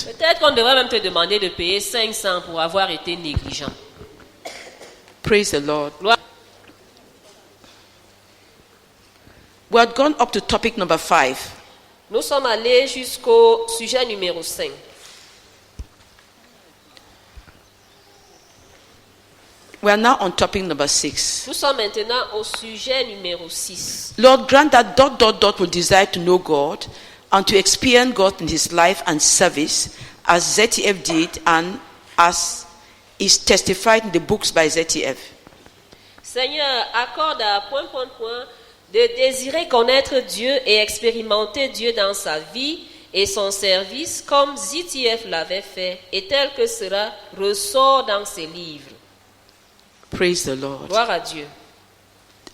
Peut-être qu'on devrait même te demander de payer 500 pour avoir été négligent. Praise the Lord. Gloire. We had gone up to topic number 5. Nous sommes allés jusqu'au sujet numéro 5. We are now on topic number 6. Nous sommes maintenant au sujet numéro 6. Lord, grant that ... will desire to know God and to experience God in his life and service as ZTF did and as is testified in the books by ZTF. Seigneur, accorde à ... de désirer connaître Dieu et expérimenter Dieu dans sa vie et son service comme ZTF l'avait fait et tel que cela ressort dans ses livres. Praise the Lord. Gloire à Dieu.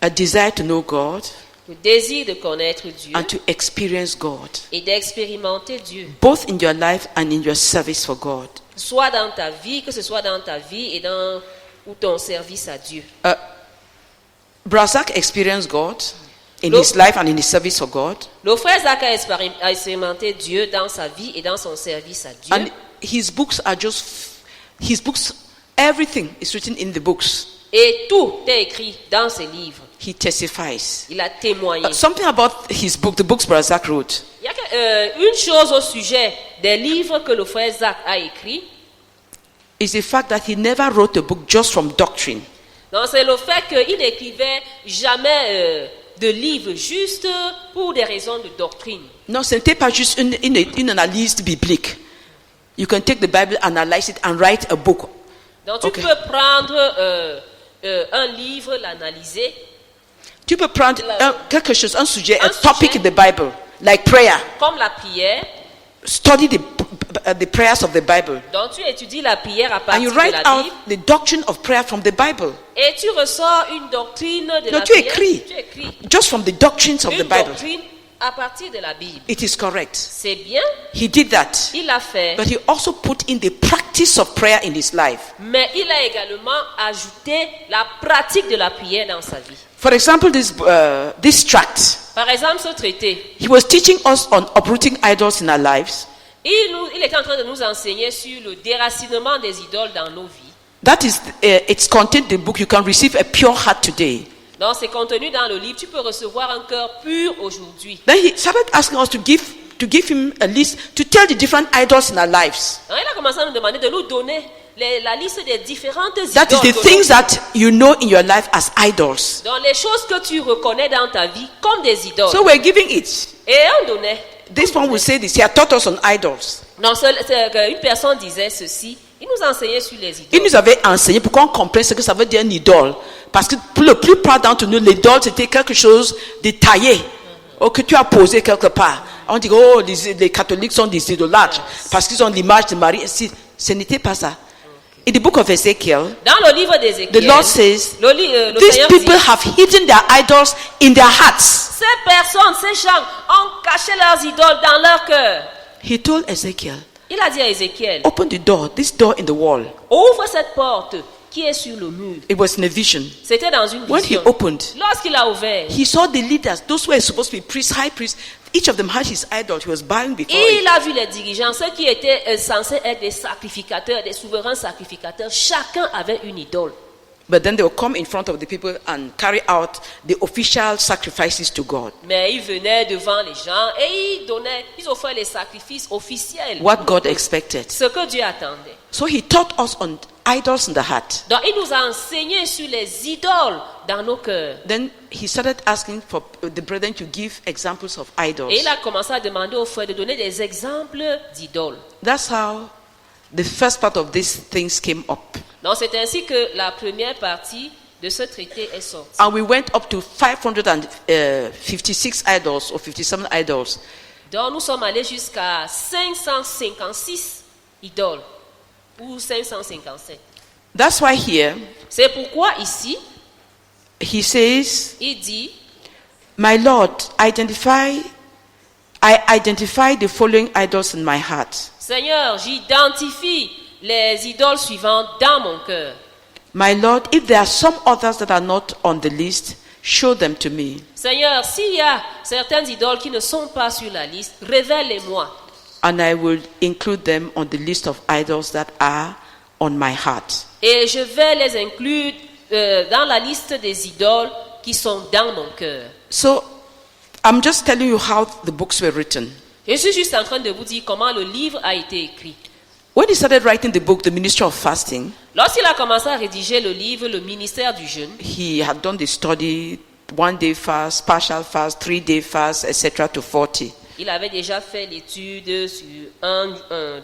A desire to know God Le désir de connaître Dieu and to experience God, et d'expérimenter Dieu, both in your life and in your service for God. soit dans ta vie, que ce soit dans ta vie et dans ou ton service à Dieu. Brazak experienced God in Look. his life and in his service for God. Le frère Zach a expérimenté Dieu dans sa vie et dans son service à Dieu. And his books, everything is written in the books. Et tout est écrit dans ses livres. He testifies. Il a témoigné. Something about his book, the books Brazak wrote. Il y a une chose au sujet des livres que le frère Zach a écrits. Is the fact that he never wrote a book just from doctrine. Donc c'est le fait qu'il n'écrivait jamais de livres juste pour des raisons de doctrine. Non, ce n'était pas juste une analyse biblique. You can take the Bible, analyze it, and write a book. Donc tu Okay. peux prendre un livre, l'analyser, Tu peux prendre quelque chose, un sujet, Un a topic sujet. in the Bible, like prayer. comme la prière. Study the prayers of the Bible. Donc tu étudies la prière à And partir you de write la out Bible. the doctrine of prayer from the Bible. Et tu ressors une doctrine de Non, la tu prière. écris. Tu écris Just from the doctrines of the une Bible. doctrine à partir de la Bible. It is correct. C'est bien, He did that. il l'a fait. But he also put in the practice of prayer in his life. Mais il a également ajouté la pratique de la prière dans sa vie. For example, this tract, Par exemple, ce traité, he was teaching us on uprooting idols in our lives. il était en train de nous enseigner sur le déracinement des idoles dans nos vies. That is, it's contained in the book. You can receive a pure heart today. Donc, c'est contenu dans le livre. Tu peux recevoir un cœur pur aujourd'hui. Then he started asking us to give him a list to tell the different idols in our lives. Donc, il a commencé à nous demander de nous donner la liste des différentes That is idoles. the things that you know in your life as idols. Dans les choses que tu reconnais dans ta vie comme des idoles. So we're giving it. Et on donnait. This one will say this. He had taught us on idols. Donc, une personne disait ceci. Il nous enseignait sur les Il idoles. nous avait enseigné pourquoi on comprenne ce que ça veut dire une idole. Parce que pour le plus part d'entre nous, l'idole c'était quelque chose de taillé. Ou que tu as posé quelque part. On dit, oh, les catholiques sont des idolâtres. Parce qu'ils ont l'image de Marie. Ce n'était pas ça. In the book of Ezekiel, Dans le livre the d'Ézéchiel, Lord says, le these Seigneur people dit, have hidden their idols in their hearts. ces personnes, ces gens ont caché leurs idoles dans leur cœur. He told Ezekiel, Il a dit à Ézéchiel, open the door, this door in the wall. ouvre cette porte qui est sur le mur. It was in a vision. C'était dans une When he vision. opened, Lorsqu'il a ouvert, he saw the leaders, those who were supposed to be priests, high priests. Each of them had his idol. He was bowing before il it. a vu les dirigeants, ceux qui étaient censés être des sacrificateurs, des souverains sacrificateurs. Chacun avait une idole. But then they would come in front of the people and carry out the official sacrifices to God. Mais ils venaient devant les gens et ils offraient les sacrifices officiels. What God expected. Ce que Dieu attendait. So he taught us on idols in the heart. Donc il nous a enseigné sur les idoles dans nos cœurs. Then he started asking for the brethren to give examples of idols. Et il a commencé à demander aux frères de donner des exemples d'idoles. That's how the first part of these things came up. Donc c'est ainsi que la première partie de ce traité est sortie. And we went up to 556 idols or 57 idols. Donc nous sommes allés jusqu'à 556 idoles ou 557. That's why here C'est pourquoi ici, he says, il dit, my Lord, I identify the following idols in my heart. Seigneur, j'identifie les idoles suivantes dans mon cœur. My Lord, if there are some others that are not on the list, show them to me. Seigneur, s'il y a certaines idoles qui ne sont pas sur la liste, révèle-les-moi. and I will include them on the list of idols that are on my heart. Et je vais les inclure dans la liste des idoles qui sont dans mon cœur. So, I'm just telling you how the books were written. Je suis juste en train de vous dire comment le livre a été écrit. When he started writing the book, The Ministry of Fasting, Lorsqu'il a commencé à rédiger le livre, le ministère du jeûne, he had done the study, 1 day fast, partial fast, 3 day fast, etc. to 40. il avait déjà fait l'étude sur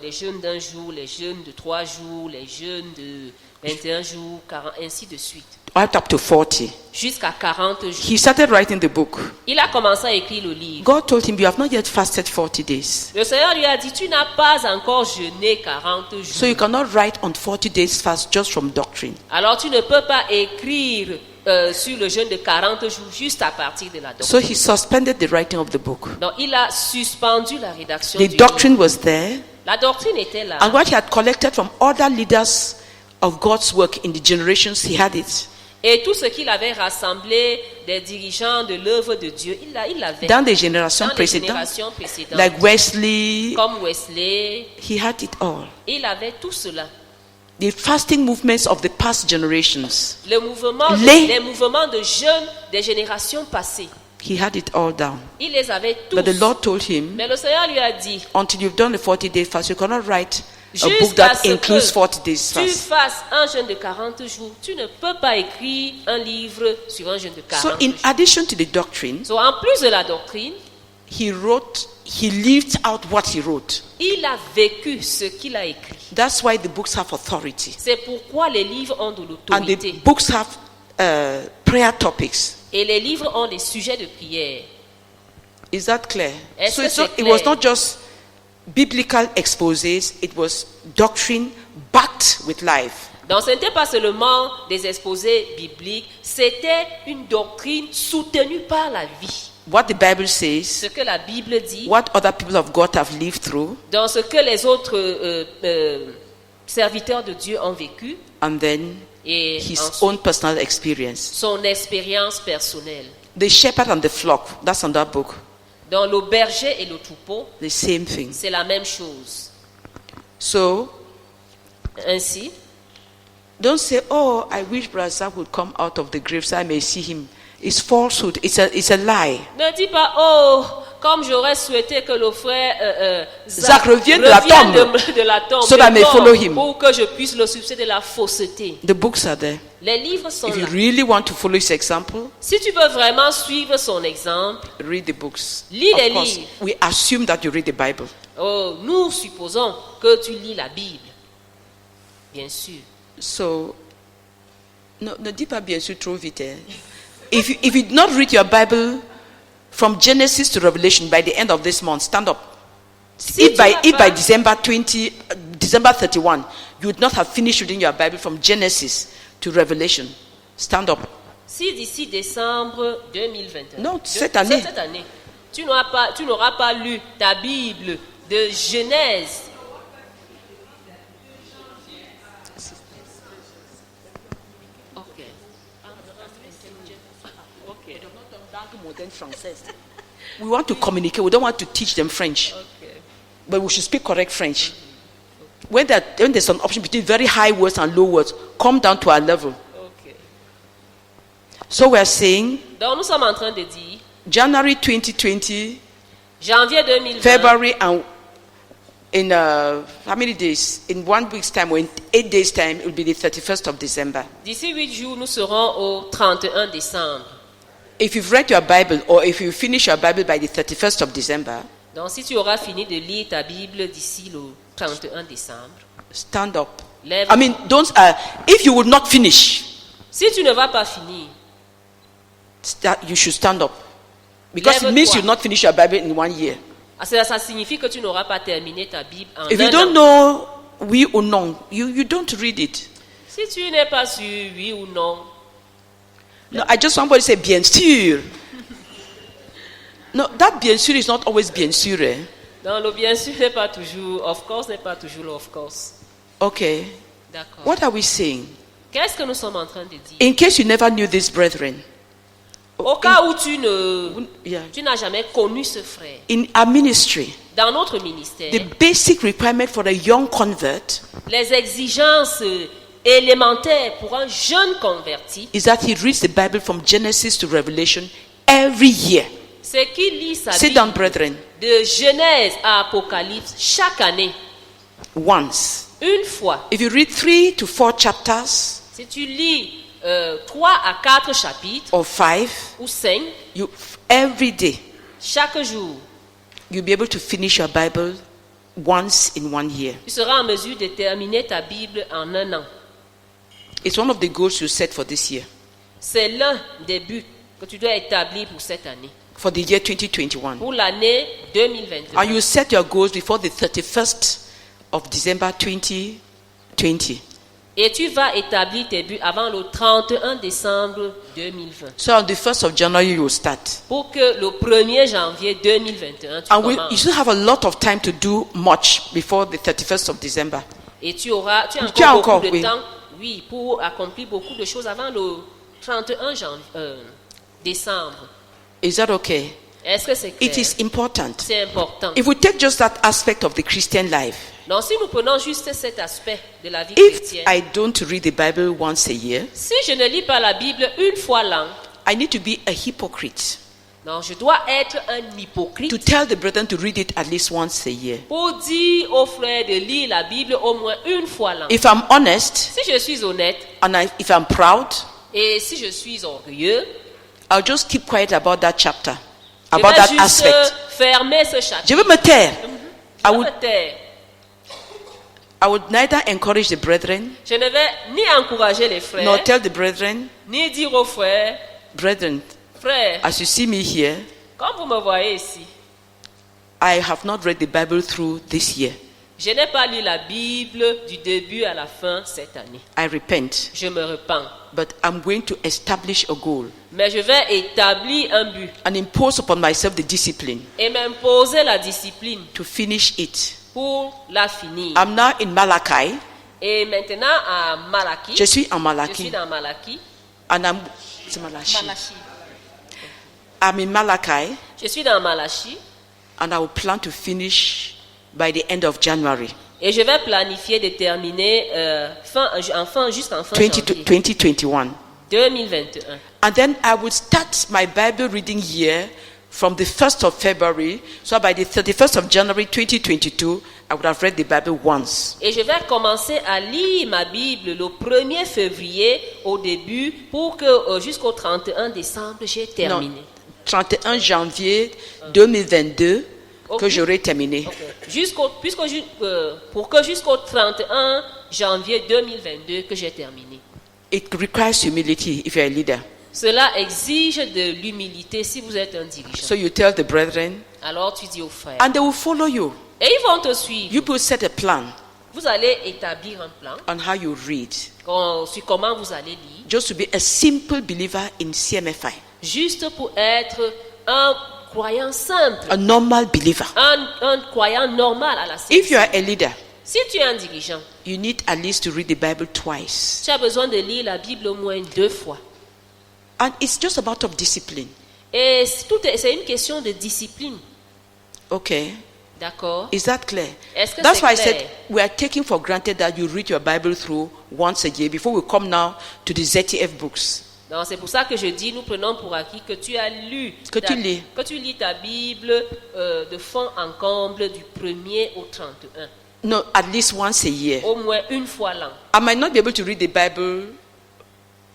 les jeûnes d'1 jour, les jeûnes de 3 jours, les jeûnes de 21 jours, 40, ainsi de suite. Right up to 40. Jusqu'à 40 jours. He started writing the book. Il a commencé à écrire le livre. God told him, you have not yet fasted 40 days. Le Seigneur lui a dit, tu n'as pas encore jeûné 40 jours. So you cannot write on 40 days fast just from doctrine. Alors tu ne peux pas écrire sur le jeûne de 40 jours juste à partir de la doctrine. So he suspended the writing of the book. Donc il a suspendu la rédaction The du doctrine livre. was there, La doctrine était là. and what he had collected from other leaders of God's work in the generations, he had it. Et tout ce qu'il avait rassemblé des dirigeants de l'œuvre de Dieu, il l'avait. Dans les générations Dans les précédentes, générations précédentes, like Wesley, comme Wesley, he had it all. il avait tout cela. The fasting movements of the past generations, Les mouvements de jeûne des générations passées, he had it all down. il les avait tous. But the Lord told him, Mais le Seigneur lui a dit, until you've done the 40-day fast, you cannot write a book jusqu'à that ce includes que 40 days tu fast. fasses un jeûne de 40 jours, tu ne peux pas écrire un livre sur un jeûne de 40 So in jours. addition to the doctrine, So, en plus de la doctrine, he lived out what he wrote. il a vécu ce qu'il a écrit. That's why the books have authority. C'est pourquoi les livres ont de And the l'autorité. books have prayer topics. Et les livres ont des sujets de prière. Is that clear? Est-ce So que it's c'est not, it was clair? not just biblical exposés, it was doctrine backed with life. Donc ce n'était pas seulement des exposés bibliques, c'était une doctrine soutenue par la vie. What the Bible says, Ce que la Bible dit, what other people of God have lived through, dans ce que les autres serviteurs de Dieu ont vécu, and then et his ensuite, own personal experience. son expérience personnelle. The shepherd and the flock, that's on that book. Dans le berger et le troupeau, The same thing. c'est la même chose. So, Ainsi, don't say, oh, I wish Brother would come out of the grave so I may see him. It's falsehood. It's a lie. ne dis pas, oh, comme j'aurais souhaité que le frère Zach revienne de la tombe. de la tombe, So that I may non, follow him. pour que je puisse le succéder de la fausseté. The books are there. Les livres sont If là. you really want to follow his example, Si tu veux vraiment suivre son exemple, read the books. Lis les Of course, livres. we assume that you read the Bible. oh, nous supposons que tu lis la Bible. Bien sûr. So, ne dis pas bien sûr trop vite. If you did not read your Bible from Genesis to Revelation by the end of this month, stand up. Si If tu n'as by pas- December 31, you would not have finished reading your Bible from Genesis to Revelation, stand up. Si d'ici décembre 2021, Non, cette année. cette année, tu n'auras pas lu ta Bible de Genèse. Ok. We want to communicate. We don't want to teach them French, but we should speak correct French. When there's an option between very high words and low words, come down to our level. Ok. So we are saying Donc nous sommes en train de dire January 2020, janvier 2020, February, and in how many days? In 1 week's time or in 8 days' time, it will be the 31st of December. d'ici 8 jours, nous serons au 31 décembre. If you've read your Bible or if you finish your Bible by the 31st of December, Donc si tu auras fini de lire ta Bible d'ici le 31 décembre, stand up. lève. I mean, don't. If you would not finish, Si tu ne vas pas finir, you should stand up, because it means Lève-toi. you not finish your Bible in 1 year. ça signifie que tu n'auras pas terminé ta Bible en If un you don't an. know oui or non, you don't read it. Si tu n'es pas sûr, oui ou non, No, I just want somebody to say bien sûr. No, that bien sûr is not always bien sûr. Eh? dans le bien sûr n'est pas toujours, of course n'est pas toujours le of course. Okay. D'accord. What are we saying? Qu'est-ce que nous sommes en train de dire? In case you never knew this, brethren, Au cas où Yeah. tu n'as jamais connu ce frère, In our ministry, dans notre ministère, the basic requirement for a young convert les exigences élémentaires pour un jeune converti, is that he reads the Bible from Genesis to Revelation every year. c'est qu'il lit sa Sit Bible down, brethren. de Genèse à Apocalypse chaque année, Once. une fois. If you read 3 to 4 chapters Si tu lis 3 à 4 chapitres or 5, ou 5 every day, chaque jour, you'll be able to finish your Bible once in 1 year. tu seras en mesure de terminer ta Bible en un an. It's one of the goals you set for this year, C'est l'un des buts que tu dois établir pour cette année, for the year 2021. pour l'année 2021. And you set your goals before the 31st of December 2020. Et tu vas établir tes buts avant le 31 décembre 2020. So on the 1st of January, you will start. Pour que le 1er janvier 2021, tu And you commences. still have a lot of time to do much before the 31st of December. Et tu as Tu as encore encore, beaucoup de oui. temps, oui, pour accomplir beaucoup de choses avant le 31 décembre. Is that okay? Est-ce que c'est clair? It is important. C'est important. If we take just that aspect of the Christian life, Donc si nous prenons juste cet aspect de la vie if chrétienne, I don't read the Bible once a year, si je ne lis pas la Bible une fois l'an, I need to be a hypocrite non, je dois être un hypocrite to tell the brethren to read it at least once a year. pour dire aux frères de lire la Bible au moins une fois l'an. If I'm honest Si je suis honnête and if I'm proud, et si je suis orgueilleux, I'll just keep quiet about that chapter, je about vais that juste aspect. fermer ce chapitre. Je veux me taire. Je I vais would, me taire. I would neither encourage the brethren Je ne vais ni encourager les frères, nor tell the brethren, ni dire aux frères, brethren, frères, as you see me here, comme vous me voyez ici, I have not read the Bible through this year. je n'ai pas lu la Bible du début à la fin cette année. I repent, Je me repens. but I'm going to establish a goal Mais je vais établir un but and impose upon myself the discipline et m'imposer la discipline to finish it. pour la finir. I'm now in Malachi. Et maintenant à Malachie, Je suis en je suis Malachi. dans Malachie. And c'est Malachi. I'm in Malachi, Je suis dans Malachie and I will plan to finish by the end of January et je vais planifier de terminer jusqu'en fin 20 to janvier 2021. 2021. And then I would start my Bible reading year from the 1st of February. So by the 31st of January 2022, I would have read the Bible once. Et je vais commencer à lire ma Bible le 1er février au début pour que jusqu'au 31 décembre, j'ai terminé. 31 janvier 2022 que Ok. j'aurai terminé. Pour que jusqu'au 31 janvier 2022 que j'ai terminé. It requires humility if you're a leader. Cela exige de l'humilité si vous êtes un dirigeant. So you tell the brethren, Alors tu dis aux frères. and they will follow you. Et ils vont te suivre. You will set a plan Vous allez établir un plan on how you read, sur comment vous allez lire. just to be a simple believer in CMFI, Juste pour être un croyant simple. a normal believer. Un croyant normal à la If you CMC. are a leader, Si tu es un dirigeant, you need at least to read the Bible twice. tu as besoin de lire la Bible au moins 2 fois. And it's just a matter of discipline. Et c'est une question de discipline. Okay. D'accord? Is that clear? Est-ce que That's c'est why I clair? said we are taking for granted that you read your Bible through once a year before we come now to the ZTF books. Donc c'est pour ça que je dis, nous prenons pour acquis que tu as lu, Que tu lis. que tu lis ta Bible de fond en comble du 1er au 31. No, at least once a year. Au moins une fois l'an. I might not be able to read the Bible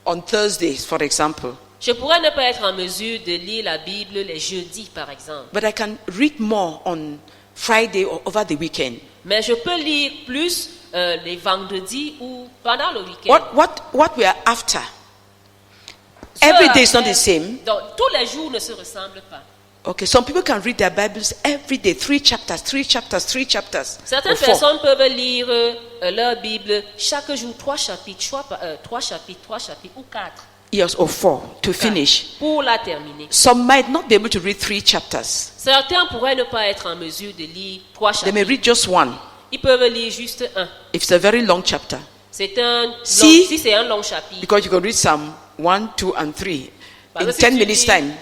on Thursdays, for example, Je pourrais ne pas être en mesure de lire la Bible les jeudis, par exemple. but I can read more on Friday or over the weekend. Mais je peux lire plus les vendredis ou pendant le week-end. What we are after. Every day is not the same. Donc, tous les jours ne se ressemblent pas. Okay, some people can read their Bibles every day, 3 chapters, 3 chapters, 3 chapters. Certaines or 4. personnes peuvent lire leur Bible chaque jour 3 chapitres, 3 chapitres, 3 chapitres ou 4 Yes, or 4 to finish. pour la terminer. Some might not be able to read 3 chapters. Certains pourraient ne pas être en mesure de lire 3 They may chapitres. read just one Ils peuvent lire juste un. if it's a very long chapter. C'est un Si- si c'est un long chapitre. Because you can read Psalm 1, 2, and 3. Parce in que si 10 tu minutes dis time,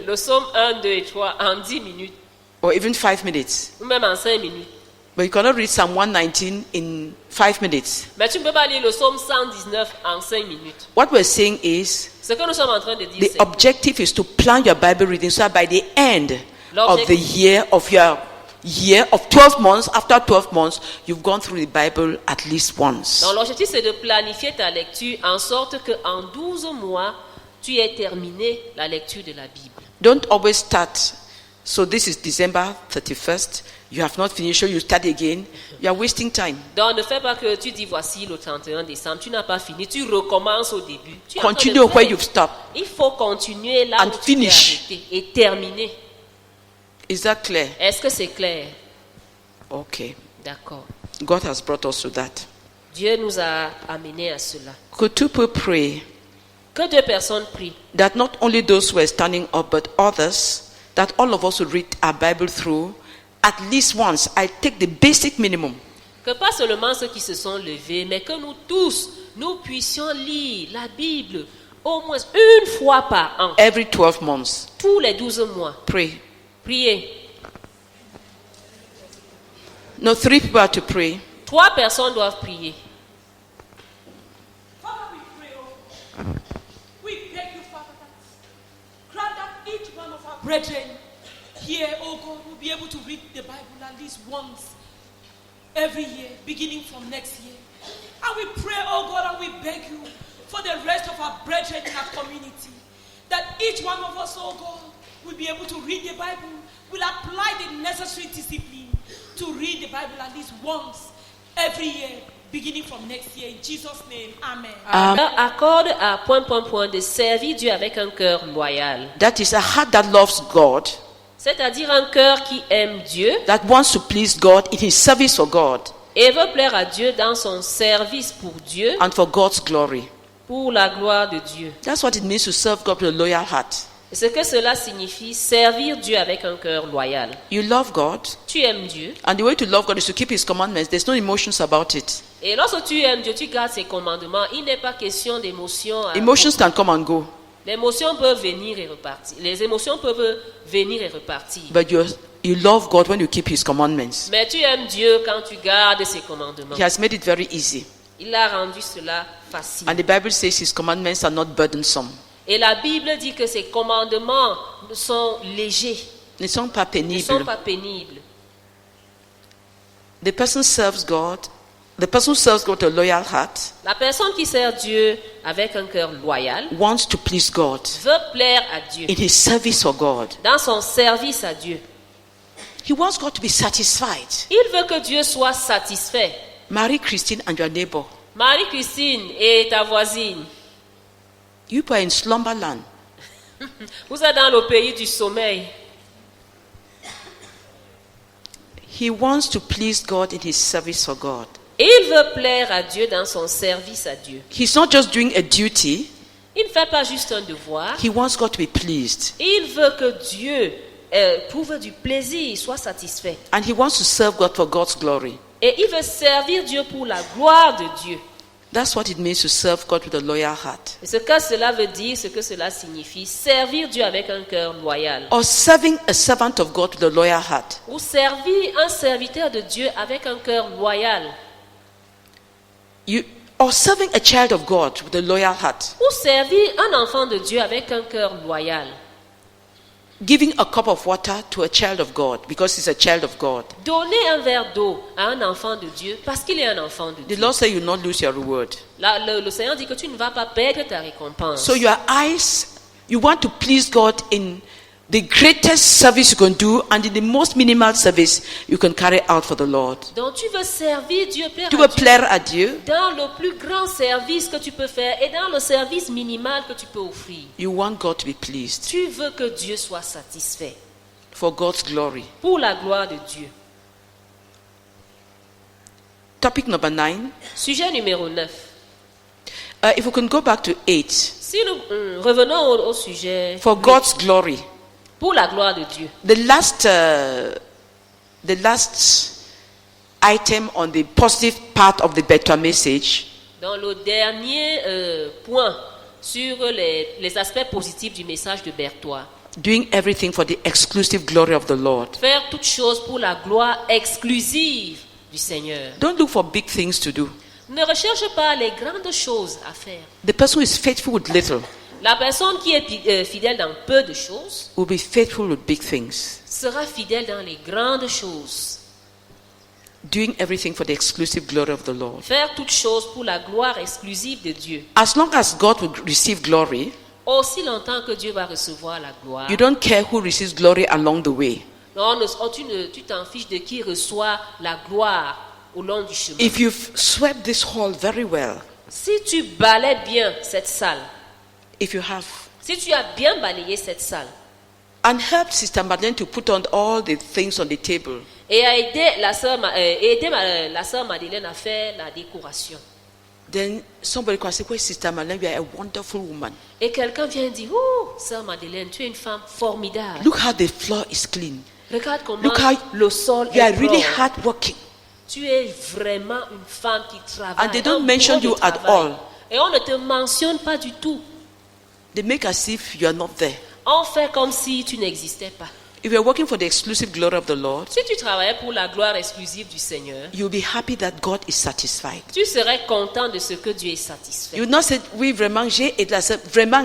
le psaume 1, 2 et 3 en 10 minutes, or even 5 minutes. ou même en 5 minutes. But you cannot read Psalm 119 in 5 minutes. Mais tu ne peux pas lire le psaume 119 en 5 minutes. What we're saying is, Ce que nous sommes en train de dire, the c'est objective is to plan your Bible reading so that by the end of the year of your year of 12 months, after 12 months, you've gone through the Bible at least once. donc l'objectif c'est de planifier ta lecture en sorte qu'en 12 mois, tu aies terminé la lecture de la Bible. Don't always start. So this is December 31st. You have not finished, so you start again. You are wasting time. Donc ne fais pas que tu dis voici le 31 décembre, tu n'as pas fini, tu recommences au début. Tu es en train de Continue where faire. you've stopped. Il faut continuer là And où tu t'es finish. arrêté et terminer. Is that clear? Est-ce que c'est clair? Okay. D'accord. God has brought us to that. Dieu nous a amenés à cela. Could two people pray Que deux personnes prient. that not only those who are standing up, but others, that all of us would read our Bible through at least once? I take the basic minimum. Que pas seulement ceux qui se sont levés, mais que nous tous, nous puissions lire la Bible au moins une fois par an, Every 12 months. tous les 12 mois. Pray. Priez. No, 3 people are to pray. 3 personnes doivent prier. Father, we pray, oh, we beg you, Father, that grant that each one of our brethren here, oh God, will be able to read the Bible at least once every year, beginning from next year. And we pray, oh God, and we beg you for the rest of our brethren in our community, that each one of us, oh God, will be able to read the Bible, will apply the necessary discipline to read the Bible at least once every year, beginning from next year. In Jesus' name, amen. Accorde à point de servir Dieu avec un cœur loyal. That is a heart that loves God, C'est-à-dire un cœur qui aime Dieu that wants to please God in his service for God et veut plaire à Dieu dans son service pour Dieu, and for God's glory. pour la gloire de Dieu. That's what it means to serve God with a loyal heart. Et ce que cela signifie, servir Dieu avec un cœur loyal. You love God, Tu aimes Dieu. and the way to love God is to keep his commandments. There's no emotions about it. Et lorsque tu aimes Dieu, tu gardes ses commandements. Il n'est pas question d'émotion. Emotions can come and go, Les émotions peuvent venir et repartir. Les émotions peuvent venir et repartir. but you love God when you keep his commandments. Mais tu aimes Dieu quand tu gardes ses commandements. He has made it very easy. Il a rendu cela facile. And the Bible says his commandments are not burdensome. Et la Bible dit que ses commandements sont légers, Ils ne sont pas ne sont pénibles. pas pénibles. The person serves God. The person who serves God with a loyal heart La personne qui sert Dieu avec un cœur loyal wants to please God veut plaire à Dieu in his service for God. dans son service à Dieu. He wants God to be satisfied. Il veut que Dieu soit satisfait. Marry Christine and your neighbor. Marie-Christine et ta voisine, You are in slumberland. vous êtes dans le pays du sommeil. He wants to please God in his service for God. Il veut plaire à Dieu dans son service à Dieu. He's not just doing a duty. Il ne fait pas juste un devoir. He wants God to be pleased. Il veut que Dieu trouve du plaisir, soit satisfait. And he wants to serve God for God's glory. Et il veut servir Dieu pour la gloire de Dieu. That's what it means to serve God with a loyal heart. Et ce que cela veut dire, ce que cela signifie, servir Dieu avec un cœur loyal. Or serving a servant of God with a loyal heart. Ou servir un serviteur de Dieu avec un cœur loyal. Or serving a child of God with a loyal heart. Ou servir un enfant de Dieu avec un cœur loyal. Giving a cup of water to a child of God because he's a child of God. Donner un verre d'eau à un enfant de Dieu parce qu'il est un enfant de The Dieu. Lord said you will not lose your reward. Le Seigneur dit que tu ne vas pas perdre ta récompense. So your eyes, you want to please God in the greatest service you can do and in the most minimal service you can carry out for the Lord. Donc tu veux servir Dieu, plaire Tu à veux Dieu plaire à Dieu. dans le plus grand service que tu peux faire et dans le service minimal que tu peux offrir. You want God to be pleased Tu veux que Dieu soit satisfait for God's glory. pour la gloire de Dieu. Topic number 9. Sujet numéro 9. If we can go back to 8. Si nous revenons au sujet For God's glory. pour la gloire de Dieu. The last item on the positive part of the Betwa message Dans le dernier point sur les aspects positifs du message de Berthois. Doing everything for the exclusive glory of the Lord. Faire toutes choses pour la gloire exclusive du Seigneur. Don't look for big things to do. Ne recherche pas les grandes choses à faire. The person who is faithful with little La personne qui est fidèle dans peu de choses will be faithful with big things. sera fidèle dans les grandes choses. Doing everything for the exclusive glory of the Lord. Faire toutes choses pour la gloire exclusive de Dieu. As long as God will receive glory, Aussi longtemps que Dieu va recevoir la gloire. you don't care who receives glory along the way. Non, tu t'en fiches de qui reçoit la gloire au long du chemin. If you've swept this hall very well, Si tu balais bien cette salle, if you have, si tu as bien balayé cette salle and helped Sister Madeleine to put on all the things on the table, et a aidé la sœur Madeleine à faire la décoration, then somebody can say, "Well, Sister Madeleine, you are a wonderful woman. et quelqu'un vient dire, oh, sœur Madeleine, tu es une femme formidable. Look how the floor is clean. Regarde comment Look how le sol you are est really propre. hard working." Tu es vraiment une femme qui travaille. And they don't un mention bourreau you de at travail. all. Et on ne te mentionne pas du tout. They make as if you are not there. On fait comme si tu n'existais pas. If you are working for the exclusive glory of the Lord, Si tu travaillais pour la gloire exclusive du Seigneur, you'll be happy that God is satisfied. tu serais content de ce que Dieu est satisfait. You will not say, "Oui, vraiment, j'ai aidé la sœur. Vraiment,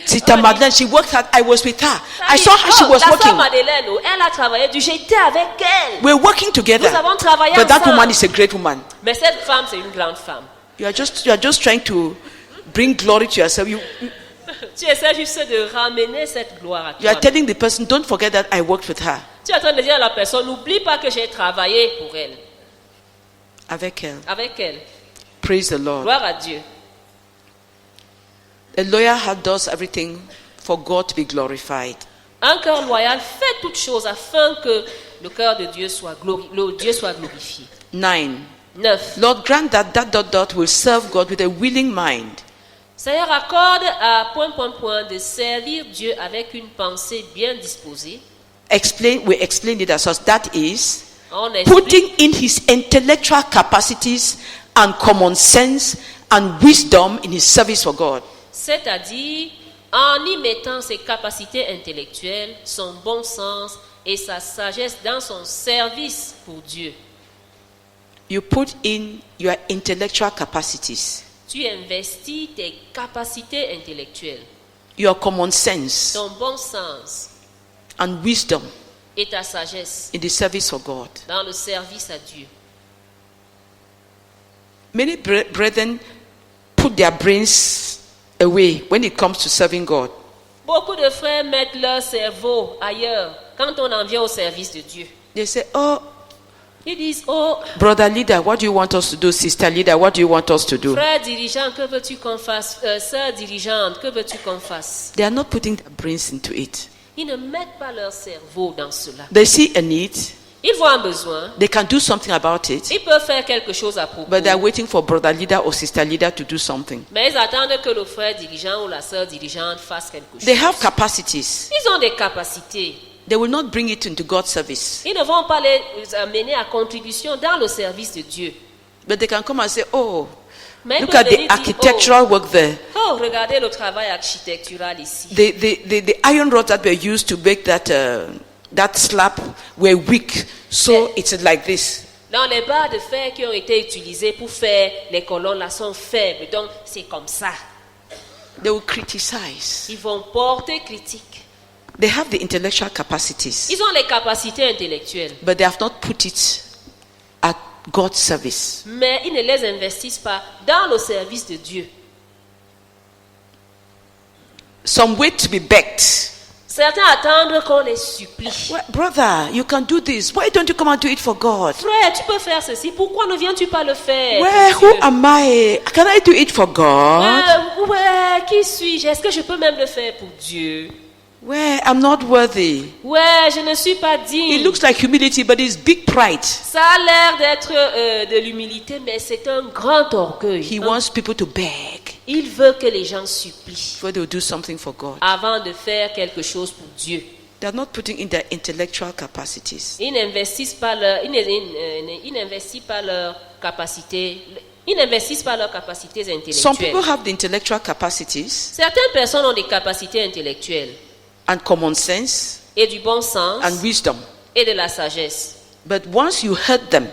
Sister Madeleine, she worked hard. I was with her. I saw how she was la sœur working. Madeleine, oh, elle a travaillé dur. J'étais avec elle. We're working together. Nous avons travaillé But that ensemble. woman is a great woman." Mais cette femme, c'est une grande femme. You are just trying to bring glory to yourself. Tu essaies juste de ramener cette gloire à You are toi. telling the person, "Don't forget that I worked with her." Tu es en train de dire à la personne, n'oublie pas que j'ai travaillé pour elle, Avec elle. avec elle. Praise the Lord. Gloire à Dieu. A lawyer does everything for God to be glorified. Un cœur loyal fait toutes choses afin que le cœur de Dieu soit, Dieu soit glorifié. 9. 9. Lord, grant that will serve God with a willing mind. Seigneur, accorde à ... de servir Dieu avec une pensée bien disposée. We explain it as such. That is, On putting explique in his intellectual capacities and common sense and wisdom in his service for God. c'est-à-dire en y mettant ses capacités intellectuelles, son bon sens et sa sagesse dans son service pour Dieu. You put in your intellectual capacities, Tu investis tes capacités intellectuelles, your common sense ton bon sens and wisdom et ta sagesse in the service for God. dans le service à Dieu. Many brethren put their brains away when it comes to serving God. Beaucoup de frères mettent leur cerveau ailleurs quand on en vient au service de Dieu. They say, "Oh, Ils disent, oh, brother leader, what do you want us to do? Sister leader, what do you want us to do?" frère dirigeant, que veux-tu qu'on fasse? Sœur dirigeante, que veux-tu qu'on fasse? They are not putting their brains into it. Ils ne mettent pas leur cerveau dans cela. They see a need, Ils voient un besoin, they can do something about it, ils peuvent faire quelque chose à propos. but they are waiting for brother leader or sister leader to do something. Mais ils attendent que le frère dirigeant ou la sœur dirigeante fasse quelque chose. They have capacities. Ils ont des capacités. They will not bring it into God's service. Ils ne vont pas les amener à contribution dans le service de Dieu. But they can come and say, "Oh, Mais ils look peuvent at the venir dire, architectural work there. oh, regardez le travail architectural ici. The iron rods that were used to make that slab were weak, so it's like this." Dans les barres de fer qui ont été utilisées pour faire les colonnes là sont faibles, donc c'est comme ça. They will criticize. Ils vont porter critique. They have the intellectual capacities, Ils ont les capacités intellectuelles, but they have not put it at God's service. mais ils ne les investissent pas dans le service de Dieu. Some wait to be begged. Certains attendent qu'on les supplie. "Well, brother, you can do this. Why don't you come and do it for God?" Frère, tu peux faire ceci. Pourquoi ne viens-tu pas le faire? "Well, pour who Dieu? am I? Can I do it for God?" Ouais, qui suis-je? Est-ce que je peux même le faire pour Dieu? "Well, I'm not worthy." Ouais, je ne suis pas digne. It looks like humility, but it's big pride. Ça a l'air d'être de l'humilité, mais c'est un grand orgueil. He wants people to beg Il veut que les gens supplient before they will do something for God. avant de faire quelque chose pour Dieu. They are not putting in their intellectual capacities. Ils n'investissent pas leur, ils n'investissent pas leur capacité Ils n'investissent pas leurs capacités Some people intellectuelles. have the intellectual capacities Certaines personnes ont des capacités intellectuelles and common sense et du bon sens and wisdom. et de la sagesse. But once you hurt them,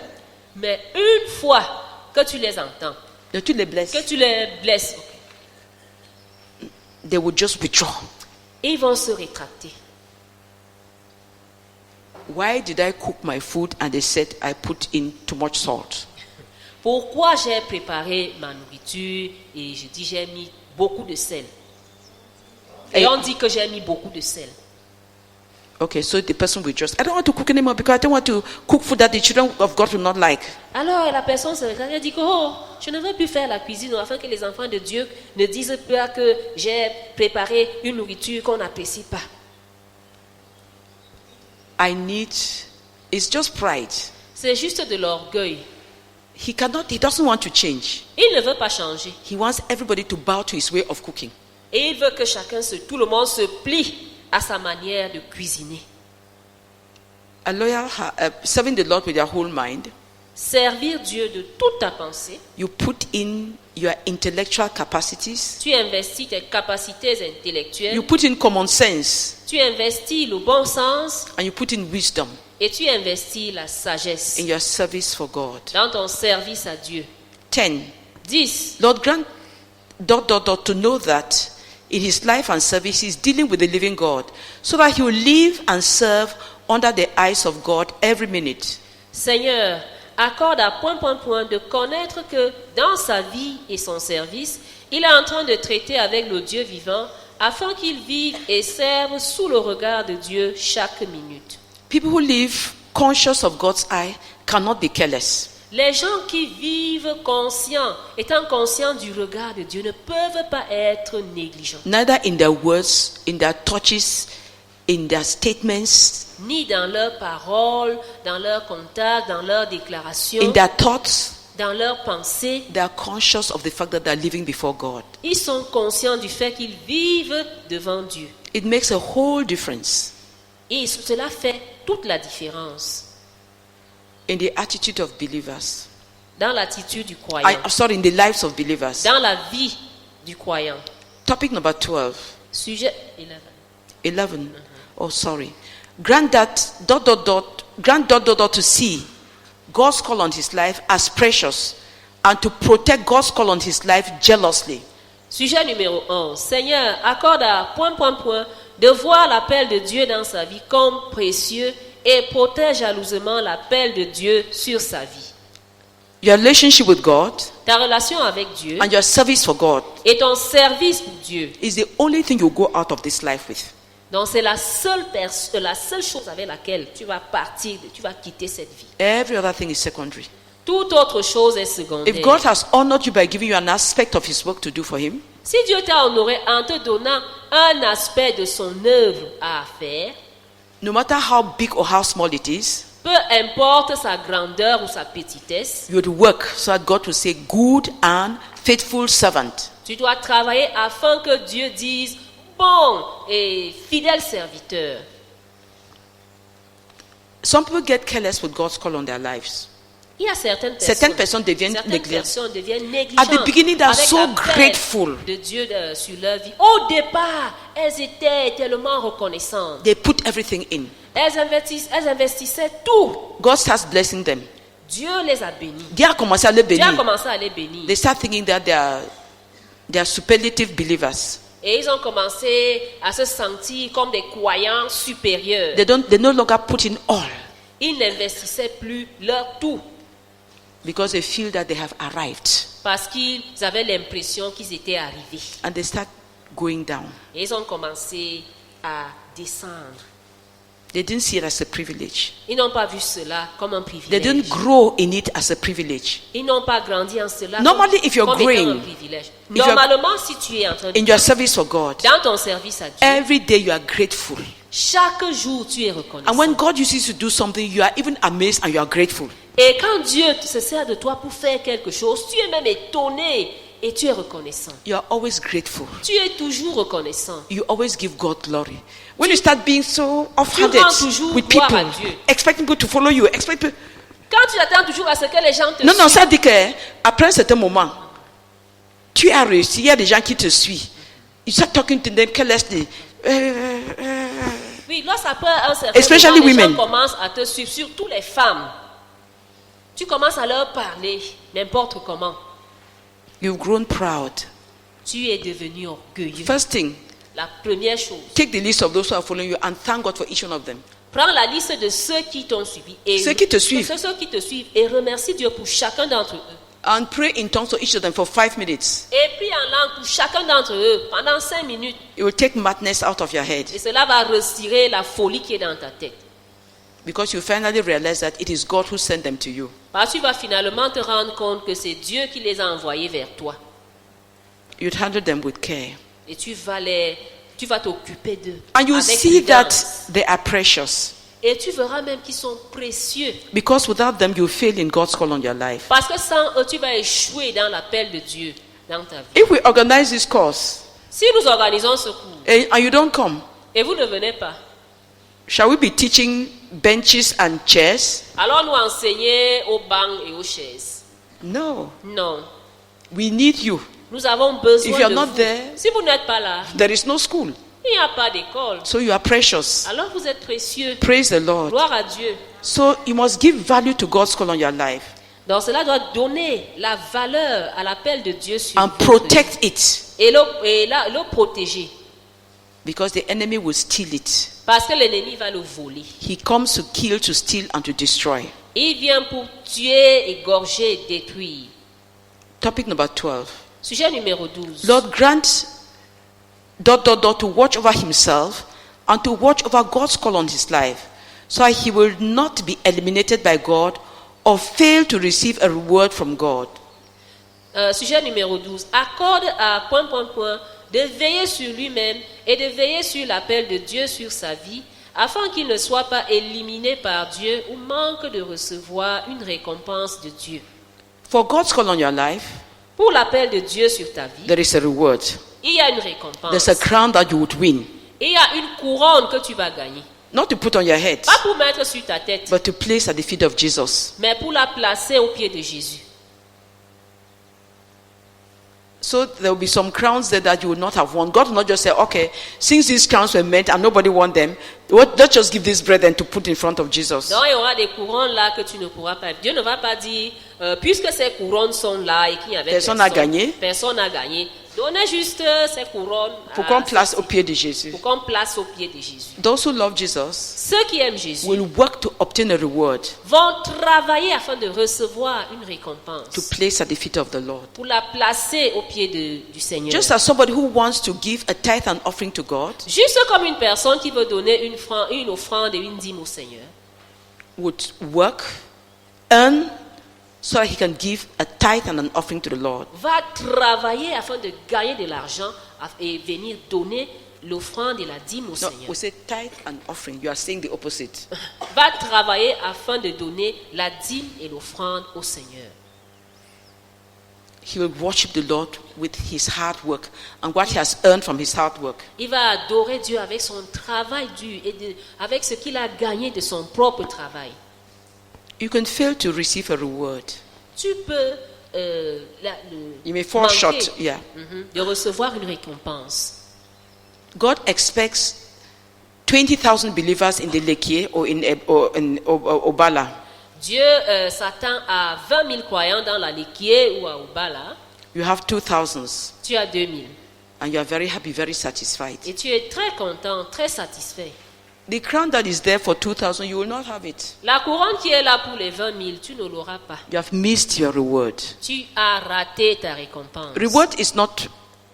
Mais une fois que tu les entends, tu les blesses, que tu les blesses, they will just withdraw. ils vont se rétracter. Why did I cook my food and they said I put in too much salt? Pourquoi j'ai préparé ma nourriture et je dis j'ai mis beaucoup de sel? Et Et- on dit que j'ai mis beaucoup de sel. Okay, so the person will just, I don't want to cook anymore because I don't want to cook food that the children of God will not like. Alors la personne se regarde et dit que oh, je ne veux plus faire la cuisine afin que les enfants de Dieu ne disent pas que j'ai préparé une nourriture qu'on n'apprécie pas. It's just pride. C'est juste de l'orgueil. He doesn't want to change. Il ne veut pas changer. He wants everybody to bow to his way of cooking. Et il veut que tout le monde se plie à sa manière de cuisiner. Serving the Lord with your whole mind, Servir Dieu de toute ta pensée. you put in your intellectual capacities, Tu investis tes capacités intellectuelles. you put in common sense, Tu investis le bon sens and you put in wisdom et tu investis la sagesse in your service for God. dans ton service à Dieu. 10. 10. Lord, grant ... to know that in his life and service he is dealing with the living God, so that he will live and serve under the eyes of God every minute. Seigneur, accorde à ... de connaître que dans sa vie et son service, il est en train de traiter avec le Dieu vivant afin qu'il vive et serve sous le regard de Dieu chaque minute. People who live conscious of God's eye cannot be careless. Les gens qui vivent conscients, étant conscients du regard de Dieu, ne peuvent pas être négligents. Neither in their words, in their touches, in their statements, Ni dans leurs paroles, dans leurs contacts, dans leurs déclarations, in their thoughts. dans leurs pensées. They are conscious of the fact that they are living before God. Ils sont conscients du fait qu'ils vivent devant Dieu. It makes a whole difference Et cela fait toute la différence in the attitude of believers. dans l'attitude du croyant, In the lives of believers. dans la vie du croyant. Topic number 12. Sujet 11. 11. Oh, sorry. Grant that ... to see God's call on his life as precious and to protect God's call on his life jealously. Sujet numéro 11. Seigneur, accorde à ... de voir l'appel de Dieu dans sa vie comme précieux et protège jalousement l'appel de Dieu sur sa vie. Your relationship with God Ta relation avec Dieu and your service for God et ton service pour Dieu. is the only thing you go out of this life with. Donc c'est la seule chose avec laquelle tu vas partir, tu vas quitter cette vie. Every other thing is secondary. Toute autre chose est secondaire. If God has honored you by giving you an aspect of his work to do for him, Si Dieu t'a honoré en te donnant un aspect de son œuvre à faire, no matter how big or how small it is, peu importe sa grandeur ou sa petitesse, you would work so that God will say, good and faithful servant. tu dois travailler afin que Dieu dise bon et fidèle serviteur. Some people get careless with God's call on their lives. Il y a certaines personnes deviennent certaines négligentes. personnes deviennent At négligentes. the beginning, they are avec so l'appel grateful. de Dieu sur leur vie. Au départ, elles étaient tellement reconnaissantes. They put everything in. Elles investissaient tout. God starts blessing them. Dieu les a bénis. Dieu a commencé à les Dieu a bénir. commencé à les bénir. They start thinking that they are superlative believers. Et ils ont commencé à se sentir comme des croyants supérieurs. They no longer put in all Ils n'investissaient plus leur tout because they feel that they have arrived. parce qu'ils avaient l'impression qu'ils étaient arrivés. And they start going down. Et ils ont commencé à descendre. They didn't see it as a privilege. Ils n'ont pas vu cela comme un They privilège. didn't grow in it as a privilege. Ils n'ont pas grandi en cela Normally, if you're comme étant growing, un privilège. you're- Normalement, si tu es en train de In your service for God, dans ton service à Dieu, every day you are grateful. chaque jour tu es reconnaissant. And when God uses you to do something, you are even amazed and you are grateful. Et quand Dieu se sert de toi pour faire quelque chose, tu es même étonné et tu es reconnaissant. You are always grateful. Tu es toujours reconnaissant. You always give God glory. When you start being so off-handed rends toujours with gloire people, à Dieu. expecting people to follow you, Quand tu attends toujours à ce que les gens te Non, suivent, ça dit qu'après un certain moment, tu as réussi, il y a des gens qui te suivent. You start talking to them carelessly. oui, lorsqu'après un certain Especially moment, les women. gens commencent à te suivre, surtout les femmes. Tu commences à leur parler n'importe comment. You've grown proud. Tu es devenu orgueilleux. First thing, La première chose, take the list of those who are following you and thank God for each one of them. prends la liste de ceux qui t'ont suivi et Ceux qui te suivent. ceux qui te suivent et remercie Dieu pour chacun d'entre eux. And pray in tongues for each of them for 5 minutes. Et puis en langue pour chacun d'entre eux pendant 5 minutes. It will take madness out of your head. Et cela va retirer la folie qui est dans ta tête. Because you finally realize that it is God who sent them to you. Parce que tu vas finalement te rendre compte que c'est Dieu qui les a envoyés vers toi. You'd handle them with care. Et tu vas t'occuper d'eux. And you avec see that prudence. they are precious. Et tu verras même qu'ils sont précieux. Because without them, you fail in God's call on your life. Parce que sans eux, tu vas échouer dans l'appel de Dieu dans ta vie. If we organize this course Si nous organisons ce cours and you don't come, et vous ne venez pas, shall we be teaching benches and chairs? alors nous enseigner aux bancs et aux chaises. No. Non. We need you. Nous avons besoin If you are de not vous. there, Si vous n'êtes pas là, there is no school. il n'y a pas d'école. So you are precious. Alors vous êtes précieux. Praise the Lord. Gloire à Dieu. So you must give value to God's call on your life Donc cela doit donner la valeur à l'appel de Dieu sur and votre protect it, vie. Et le protéger. because the enemy will steal it. Parce que l'ennemi va le voler. He comes to kill, to steal, and to destroy. Il vient pour tuer, égorger, détruire. Topic number 12. Sujet numéro 12. Lord, grant ... to watch over himself and to watch over God's call on his life, so that he will not be eliminated by God or fail to receive a reward from God. Sujet numéro 12. Accorde à ... de veiller sur lui-même et de veiller sur l'appel de Dieu sur sa vie, afin qu'il ne soit pas éliminé par Dieu ou manque de recevoir une récompense de Dieu. For God's call on your life, Pour l'appel de Dieu sur ta vie, there is a reward. il y a une récompense. There's a crown that you would win. Il y a une couronne que tu vas gagner. Not to put on your head, Pas pour mettre sur ta tête, but to place at the feet of Jesus. mais pour la placer au pied de Jésus. So there will be some crowns there that you will not have won. God will not just say, okay, since these crowns were meant and nobody won them, let's just give this brethren to put in front of Jesus. Donc il y aura des couronnes là que tu ne pourras pas. Dieu ne va pas dire, puisque ces couronnes sont là et qu'il n'y avait Personne n'a gagné. Personne n'a gagné. Donnez juste ces couronnes Pour qu'on place au pied de Jésus. pour qu'on place au pied de Jésus. Those who love Jesus Ceux qui aiment Jésus will work to obtain a reward vont travailler afin de recevoir une récompense. to place at the feet of the Lord. Pour la placer au pied du Seigneur. Just as somebody who wants to give a tithe and offering to God Juste comme une personne qui veut donner une offrande et une dîme au Seigneur. would work, earn, so that he can give a tithe and an offering to the Lord. Va travailler afin de gagner de l'argent et venir donner l'offrande et la dîme au No, Seigneur. we say tithe and offering. You are saying the opposite. Va travailler afin de donner la dîme et l'offrande au Seigneur. He will worship the Lord with his hard work and what he has earned from his hard work. Il va adorer Dieu avec son travail dur et avec ce qu'il a gagné de son propre travail. You can fail to receive a reward. Tu peux You may fall manquer, short. Yeah. de recevoir une récompense. God expects 20,000 believers in the Lekie or in Obala. Dieu s'attend à 20 000 croyants dans la Likie ou à Obala. You have 2,000 Tu as 2 000. and you are very happy, very satisfied. Et tu es très content, très satisfait. The crown that is there for 2,000, you will not have it. La couronne qui est là pour les 20 000, tu ne l'auras pas. You have missed your reward. Tu as raté ta récompense. Reward is not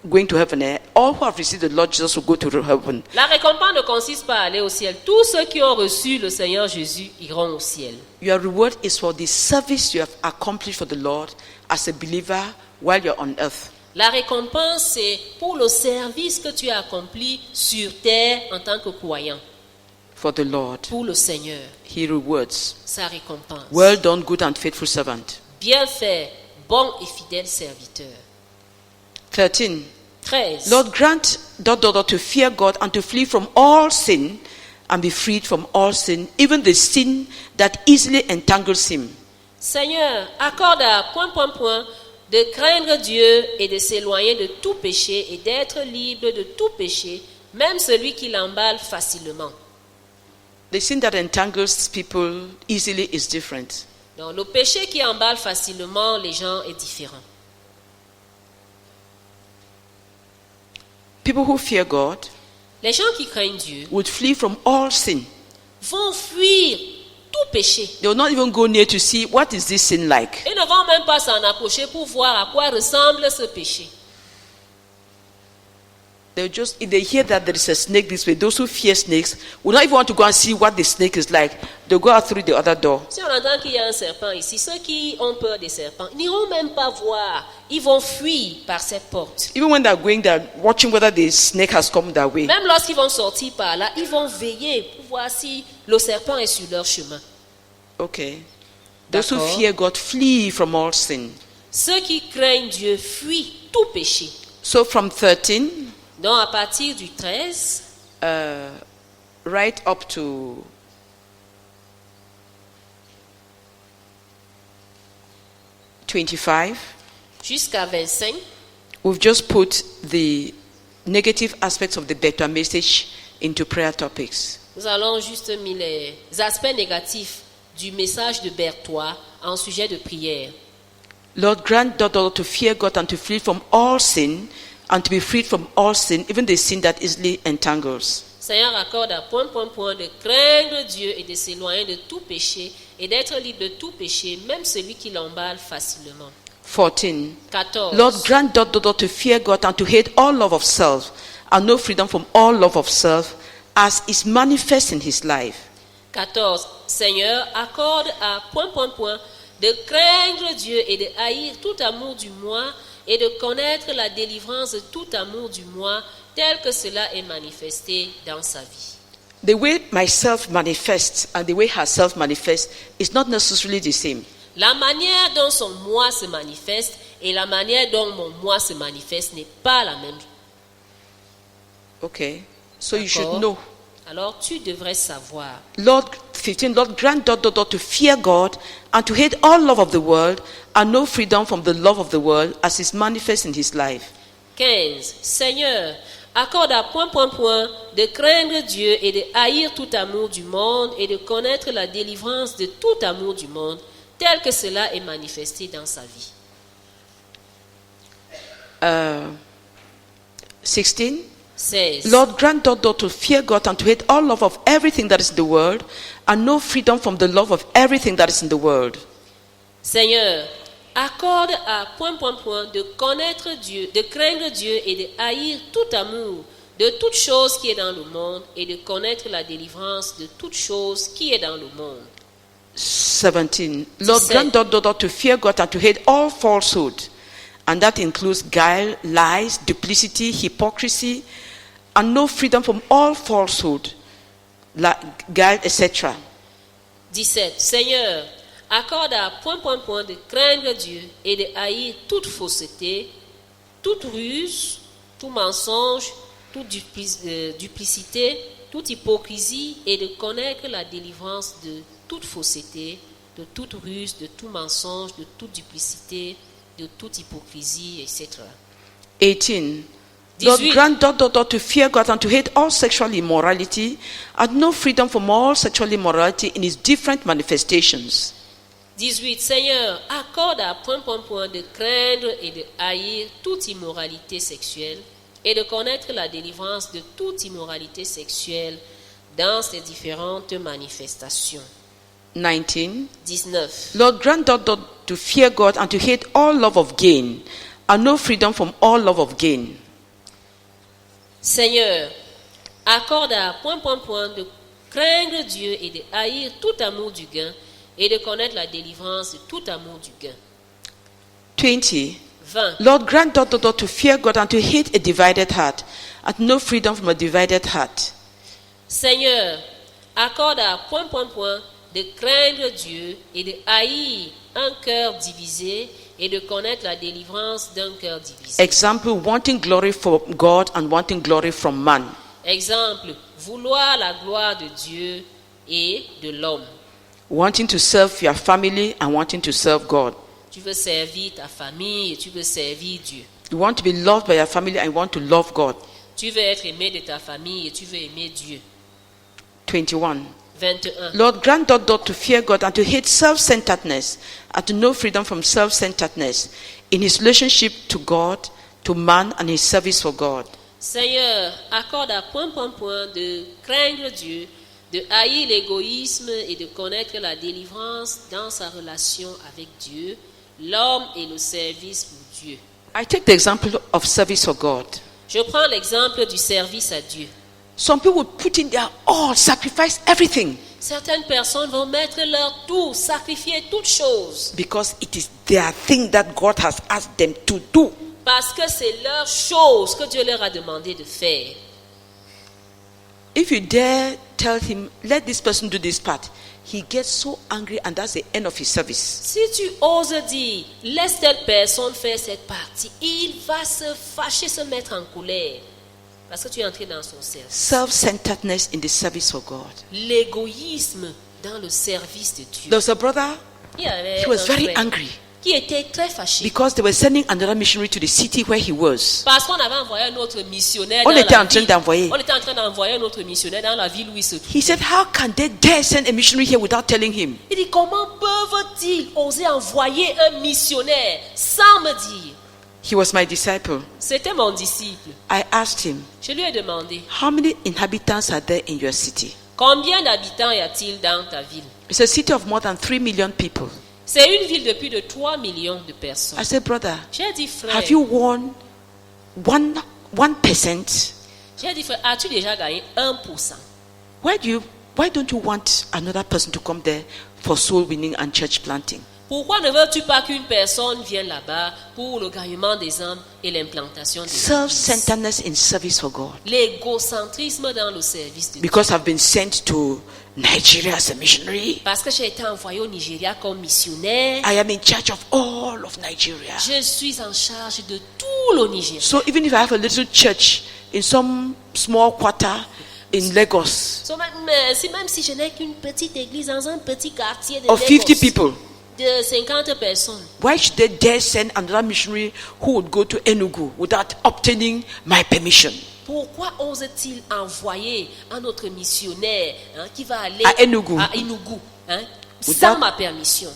going to heaven. All who have received the Lord Jesus will go to heaven. La récompense ne consiste pas à aller au ciel. Tous ceux qui ont reçu le Seigneur Jésus iront au ciel. Your reward is for the service you have accomplished for the Lord as a believer while you're on earth. La récompense, c'est pour le service que tu as accompli sur terre en tant que croyant. For the Lord, Pour le Seigneur, He rewards. sa récompense. Well done, good and faithful servant. Bien fait, bon et fidèle serviteur. 13. 13. Lord, grant ... to fear God and to flee from all sin and be freed from all sin, even the sin that easily entangles him. Seigneur, accorde à ... de craindre Dieu et de s'éloigner de tout péché et d'être libre de tout péché, même celui qui l'emballe facilement. The sin that entangles people easily is different. Donc le péché qui emballe facilement les gens est différent. People who fear God Les gens qui craignent Dieu would flee from all sin. vont fuir tout péché. They will not even go near to see what is this sin like. Ils ne vont même pas s'en approcher pour voir à quoi ressemble ce péché. They'll just, if they hear that there is a snake this way, those who fear snakes will not even want to go and see what the snake is like. They'll go out through the other door. Si on entend qu'il y a un serpent ici, ceux qui ont peur des serpents n'iront même pas voir. Ils vont fuir par cette porte. Even when they're going there, watching whether the snake has come their way. Même lorsqu'ils vont sortir par là, ils vont veiller pour voir si le serpent est sur leur chemin. Okay. Those who D'accord. fear God flee from all sin. Ceux qui craignent Dieu fuient tout péché. So from 13 Donc à partir du 13 right up to 25, jusqu'à 25, we've just put the negative aspects of the better message into prayer topics. nous allons juste mis les aspects négatifs du message de Berthois en sujet de prière. Lord, grant daughter to fear God and to flee from all sin and to be freed from all sin, even the sin that easily entangles. Seigneur, accorde à ... de craindre Dieu et de s'éloigner de tout péché et d'être libre de tout péché, même celui qui l'emballe facilement. 14. 14. Lord, grant daughter to fear God and to hate all love of self and no freedom from all love of self as is manifest in his life. 14. Seigneur, accorde à ... de craindre Dieu et de haïr tout amour du moi et de connaître la délivrance de tout amour du moi tel que cela est manifesté dans sa vie. The way myself manifests and the way herself manifests is not necessarily the same. La manière dont son moi se manifeste et la manière dont mon moi se manifeste n'est pas la même. Okay. So you D'accord. should know. Alors tu devrais savoir. Lord, 15, Lord, grant daughter to fear God and to hate all love of the world and no freedom from the love of the world as is manifest in his life. 15. Seigneur, accorde à ... de craindre Dieu et de haïr tout amour du monde et de connaître la délivrance de tout amour du monde tel que cela est manifesté dans sa vie. 16. 16. Lord, grant daughter to fear God and to hate all love of everything that is in the world and no freedom from the love of everything that is in the world. Seigneur, accorde à ... de connaître Dieu, de craindre Dieu et de haïr tout amour de toute chose qui est dans le monde et de connaître la délivrance de toute chose qui est dans le monde. 17. Lord, 17. grant daughter to fear God and to hate all falsehood, and that includes guile, lies, duplicity, hypocrisy, and no freedom from all falsehood, guile, etc. 17. Seigneur, accorde à ... de craindre Dieu et de haïr toute fausseté, toute ruse, tout mensonge, toute duplicité, toute hypocrisie et de connaître la délivrance de toute fausseté, de toute ruse, de tout mensonge, de toute duplicité, de toute hypocrisie, etc. 18. Lord, 18. grant daughter to fear God and to hate all sexual immorality, and no freedom from all sexual immorality in its different manifestations. 18. Seigneur, accorde à ... de craindre et de haïr toute immoralité sexuelle et de connaître la délivrance de toute immoralité sexuelle dans ses différentes manifestations. 19. 19. Lord, grant daughter to fear God and to hate all love of gain, and no freedom from all love of gain. Seigneur, accorde à ... de craindre Dieu et de haïr tout amour du gain et de connaître la délivrance de tout amour du gain. 20. 20. Lord, grant daughter to fear God and to hate a divided heart, and no freedom from a divided heart. Seigneur, accorde à ... de craindre Dieu et de haïr un cœur divisé et de connaître la délivrance d'un cœur divisé. Example, wanting glory from God and wanting glory from man. Exemple, vouloir la gloire de Dieu et de l'homme. wanting to serve your family and wanting to serve God. Tu veux servir ta famille et tu veux servir Dieu. You want to be loved by your family and you want to love God. Tu veux être aimé de ta famille et tu veux aimer Dieu. 21. 21. Lord, grant us to fear God and to hate self-centeredness and to know freedom from self-centeredness in his relationship to God, to man and his service for God. Seigneur, accorde à point de craindre Dieu, de haïr l'égoïsme et de connaître la délivrance dans sa relation avec Dieu, l'homme et le service pour Dieu. I take the example of service for God. Je prends l'exemple du service à Dieu. Some people put in their all, sacrifice everything Certaines personnes vont mettre leur tout, sacrifier toutes choses, because it is their thing that God has asked them to do. parce que c'est leur chose que Dieu leur a demandé de faire. If you dare tell him, let this person do this part, he gets so angry and that's the end of his service. Si tu oses dire, laisse telle personne faire cette partie, il va se fâcher, se mettre en colère. Parce que tu es entré dans son service. Self-centeredness in the service for God. L'égoïsme dans le service de Dieu. There was a brother, Il y avait he was un very frère angry qui était très fâché. because they were sending another missionary to the city where he was. Parce qu'on avait envoyé un autre missionnaire On dans était la en train ville. d'envoyer. On était en train d'envoyer un autre missionnaire dans la ville où il se trouvait. He said, how can they dare send a missionary here without telling him? Il dit, comment peuvent-ils oser envoyer un missionnaire sans me dire? He was my disciple. C'était mon disciple. I asked him, Je lui ai demandé, how many inhabitants are there in your city? combien d'habitants y a-t-il dans ta ville? It's a city of more than 3 million people. C'est une ville de plus de 3 millions de personnes. I said, brother, J'ai dit, frère, have you won 1%? j'ai dit, frère, as-tu déjà gagné 1%? Why don't you want another person to come there for soul winning and church planting? Pourquoi ne veux-tu pas qu'une personne vienne là-bas pour le gagnement des âmes et l'implantation des églises? Self-centeredness in service for God. L'égocentrisme dans le service de Dieu. Because I've been sent to Nigeria as a missionary, Parce que j'ai été envoyé au Nigeria comme missionnaire, I am in charge of all of Nigeria. je suis en charge de tout le Nigeria. So even if I have a little church in some small quarter in Lagos Même si je n'ai qu'une petite église dans un petit quartier de of 50 Lagos, people, de 50 personnes, why should they dare send another missionary who would go to Enugu without obtaining my permission? pourquoi ose-t-il envoyer un autre missionnaire qui va aller À Enugu. Sans Without- ma permission?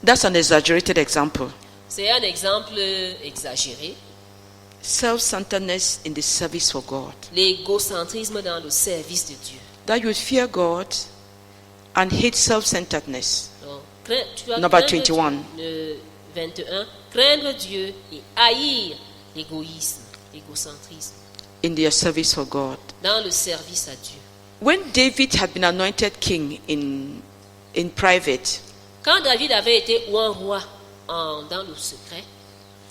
That's an exaggerated example. C'est un exemple exagéré. Self-centeredness in the service for God. L'égocentrisme dans le service de Dieu. That you would fear God and hate self-centeredness. Donc, tu dois Number craindre 21. Dieu, 21. Craindre Dieu et haïr l'égoïsme, l'égocentrisme In their service for God. dans le service à Dieu. When David had been anointed king in private Quand David avait été un roi dans le secret,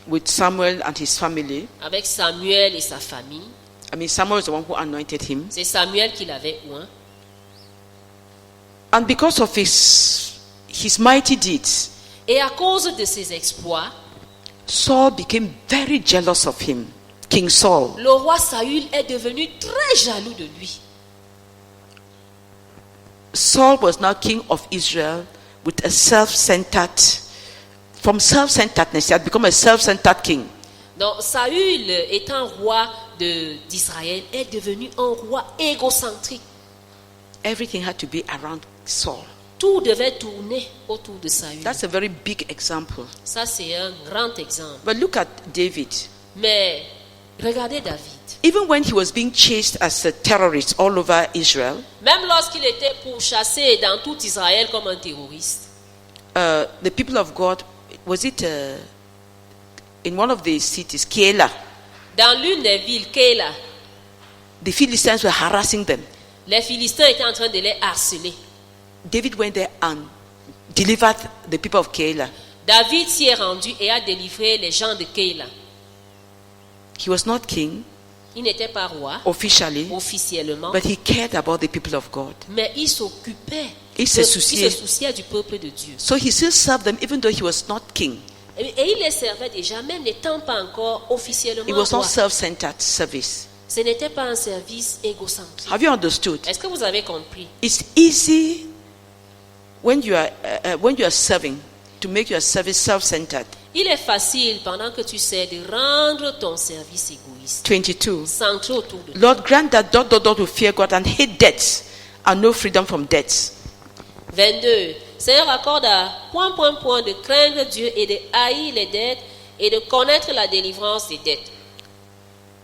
with Samuel and his family, avec Samuel et sa famille, I mean, Samuel was the one who anointed him. c'est Samuel qui l'avait oint. And because of his mighty deeds, Et à cause de ses exploits, Saul became very jealous of him. King Saul. le roi Saül est devenu très jaloux de lui. Saul was now king of Israel with a from self-centeredness, he had become a self-centered king. Donc Saül, étant roi d'Israël, est devenu un roi égocentrique. Everything had to be around Saul. Tout devait tourner autour de Saül. That's a very big example. Ça, c'est un grand exemple. But look at David. Mais regardez David. Even when he was being chased as a terrorist all over Israel, Même lorsqu'il était pourchassé dans tout Israël comme un terroriste, the people of God, was it in one of the cities, Keilah, dans l'une des villes, Keila, the Philistines were harassing them. les Philistins étaient en train de les harceler. David went there and delivered the people of Keilah. David s'y est rendu et a délivré les gens de Keila. He was not king Il n'était pas roi officially, officiellement, but he cared about the people of God. mais il s'occupait, Il se souciait. du peuple de Dieu. So he still served them even though he was not king. Et il les servait déjà, même n'étant pas encore officiellement It was not roi. self-centered service. Ce n'était pas un service égocentrique. Have you understood? Est-ce que vous avez compris? It's easy when you are serving, to make your service self-centered. Il est facile, pendant que tu sers, de rendre ton service égoïste, 22. centré autour de toi. Lord, grant that ... to fear God and hate debts and no freedom from debts. 22. Seigneur, accorde à ... de craindre Dieu et de haïr les dettes et de connaître la délivrance des dettes.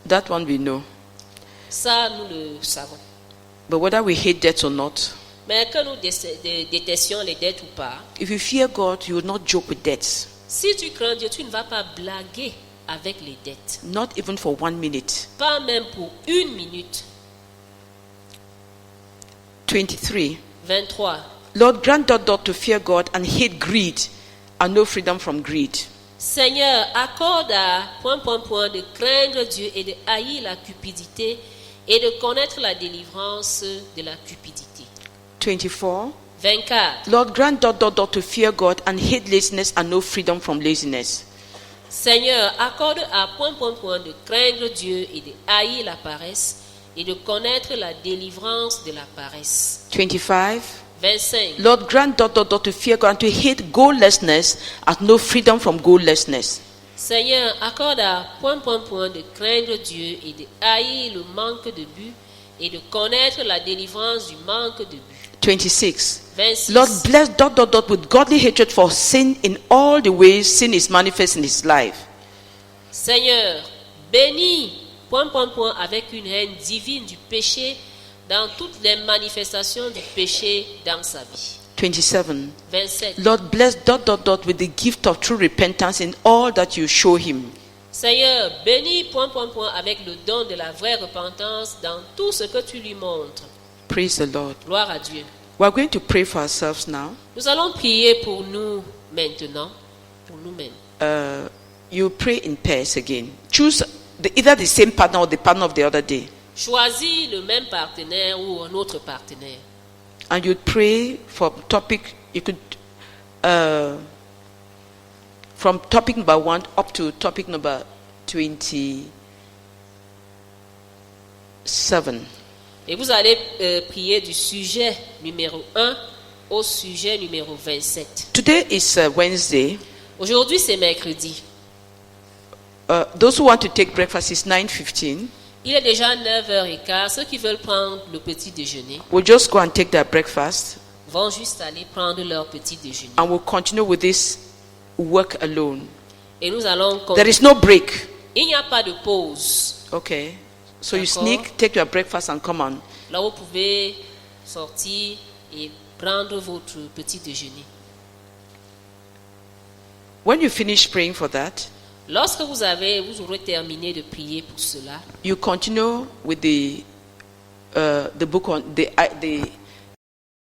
That one we know. Ça, nous le savons. But whether we hate debts or not, Mais que nous détestions les dettes ou pas, if you fear God, you will not joke with debts. si tu crains Dieu, tu ne vas pas blaguer avec les dettes. Not even for 1 minute. Pas même pour 1 minute. 23. 23. Lord, grant ... to fear God and hate greed and no freedom from greed. Seigneur, accorde à ... de craindre Dieu et de haïr la cupidité et de connaître la délivrance de la cupidité. 24. 24. Lord, grant ... to fear God and hate laziness and no freedom from laziness. Seigneur, accorde à ... de craindre Dieu et de haïr la paresse et de connaître la délivrance de la paresse. 25. 25. Lord, grant ... to fear God and to hate goallessness and no freedom from goallessness. Seigneur, accorde à ... de craindre Dieu et de haïr le manque de but et de connaître la délivrance du manque de but. 26. 26. Lord, bless ... with godly hatred for sin in all the ways sin is manifest in his life. Seigneur, bénis ... avec une haine divine du péché dans toutes les manifestations du péché dans sa vie. 27. 27. Lord, bless ... with the gift of true repentance in all that you show him. Seigneur, bénis ... avec le don de la vraie repentance dans tout ce que tu lui montres. Praise the Lord. Gloire à Dieu. We are going to pray for ourselves now. Nous allons prier pour nous maintenant, pour nous-mêmes. You pray in pairs again. Choose either the same partner or the partner of the other day. Choisis le même partenaire ou un autre partenaire. And you pray for topic, you could, from topic number 1 up to topic number 27. Et vous allez prier du sujet numéro 1 au sujet numéro 27. Today is Wednesday. Aujourd'hui, c'est mercredi. Those who want to take breakfast is 9:15. Il est déjà 9h15. Ceux qui veulent prendre le petit déjeuner We'll just go and take their breakfast vont juste aller prendre leur petit déjeuner. and we'll continue with this work alone. Et nous allons There is no break. Il n'y a pas de pause. Okay. So you D'accord. sneak, take your breakfast and come on. Là, vous pouvez sortir et prendre votre petit déjeuner. When you finish praying for that, Lorsque vous aurez terminé de prier pour cela, you continue with the book on the